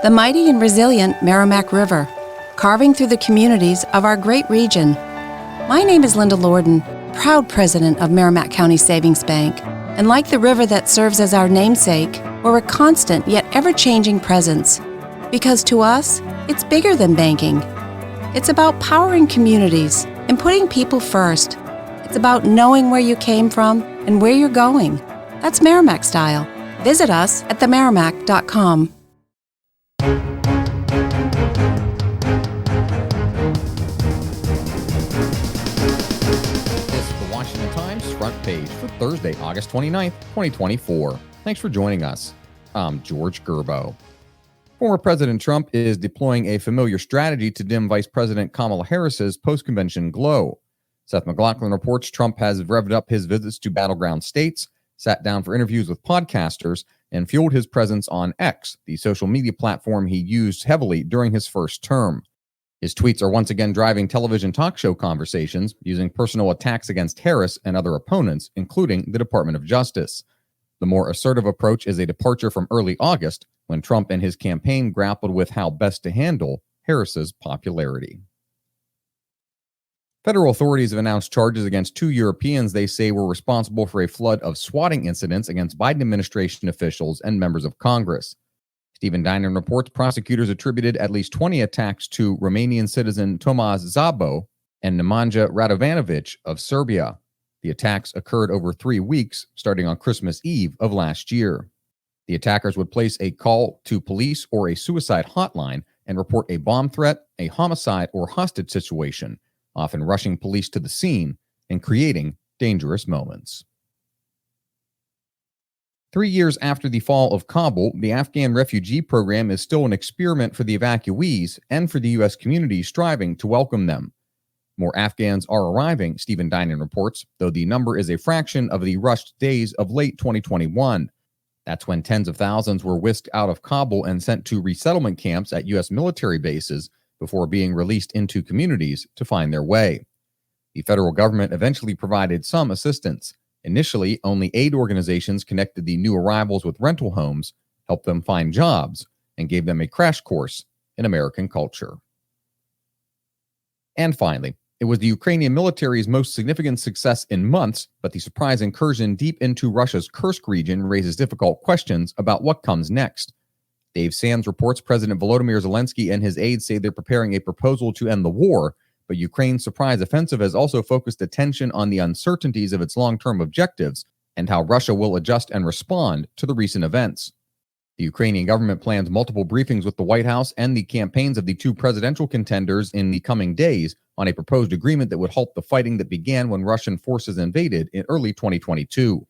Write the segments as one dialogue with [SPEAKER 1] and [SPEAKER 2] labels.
[SPEAKER 1] the mighty and resilient Merrimack River, carving through the communities of our great region. My name is Linda Lorden, proud president of Merrimack County Savings Bank, and like the river that serves as our namesake, we're a constant yet ever-changing presence. Because to us, it's bigger than banking. It's about powering communities and putting people first. It's about knowing where you came from and where you're going. That's Merrimack style. Visit us at themerrimack.com.
[SPEAKER 2] Front page for Thursday, August 29th, 2024. Thanks for joining us. I'm George Gerbo. Former President Trump is deploying a familiar strategy to dim Vice President Kamala Harris's post-convention glow. Seth MacLachlan reports Trump has revved up his visits to battleground states, sat down for interviews with podcasters, and fueled his presence on X, the social media platform he used heavily during his first term. His tweets are once again driving television talk show conversations, using personal attacks against Harris and other opponents, including the Department of Justice. The more assertive approach is a departure from early August, when Trump and his campaign grappled with how best to handle Harris's popularity. Federal authorities have announced charges against 2 Europeans they say were responsible for a flood of swatting incidents against Biden administration officials and members of Congress. Stephen Dinan reports prosecutors attributed at least 20 attacks to Romanian citizen Tomasz Szabo and Nemanja Radovanovic of Serbia. The attacks occurred over 3 weeks, starting on Christmas Eve of last year. The attackers would place a call to police or a suicide hotline and report a bomb threat, a homicide, or hostage situation, often rushing police to the scene and creating dangerous moments. 3 years after the fall of Kabul, the Afghan refugee program is still an experiment for the evacuees and for the U.S. community striving to welcome them. More Afghans are arriving, Stephen Dinan reports, though the number is a fraction of the rushed days of late 2021. That's when tens of thousands were whisked out of Kabul and sent to resettlement camps at U.S. military bases before being released into communities to find their way. The federal government eventually provided some assistance. Initially, only aid organizations connected the new arrivals with rental homes, helped them find jobs, and gave them a crash course in American culture. And finally, it was the Ukrainian military's most significant success in months, but the surprise incursion deep into Russia's Kursk region raises difficult questions about what comes next. Dave Sands reports President Volodymyr Zelensky and his aides say they're preparing a proposal to end the war, but Ukraine's surprise offensive has also focused attention on the uncertainties of its long-term objectives and how Russia will adjust and respond to the recent events. The Ukrainian government plans multiple briefings with the White House and the campaigns of the 2 presidential contenders in the coming days on a proposed agreement that would halt the fighting that began when Russian forces invaded in early 2022.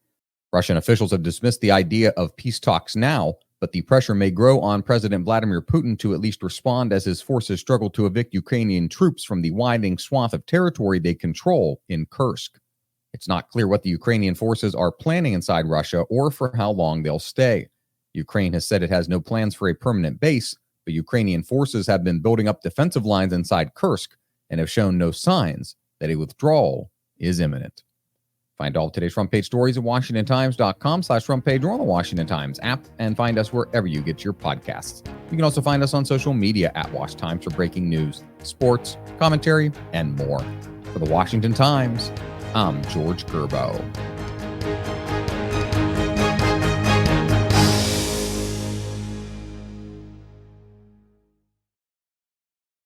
[SPEAKER 2] Russian officials have dismissed the idea of peace talks now, but the pressure may grow on President Vladimir Putin to at least respond as his forces struggle to evict Ukrainian troops from the widening swath of territory they control in Kursk. It's not clear what the Ukrainian forces are planning inside Russia or for how long they'll stay. Ukraine has said it has no plans for a permanent base, but Ukrainian forces have been building up defensive lines inside Kursk and have shown no signs that a withdrawal is imminent. Find all of today's front page stories at WashingtonTimes.com/front page or on the Washington Times app, and find us wherever you get your podcasts. You can also find us on social media at Wash Times for breaking news, sports, commentary, and more. For the Washington Times, I'm George Gerbo.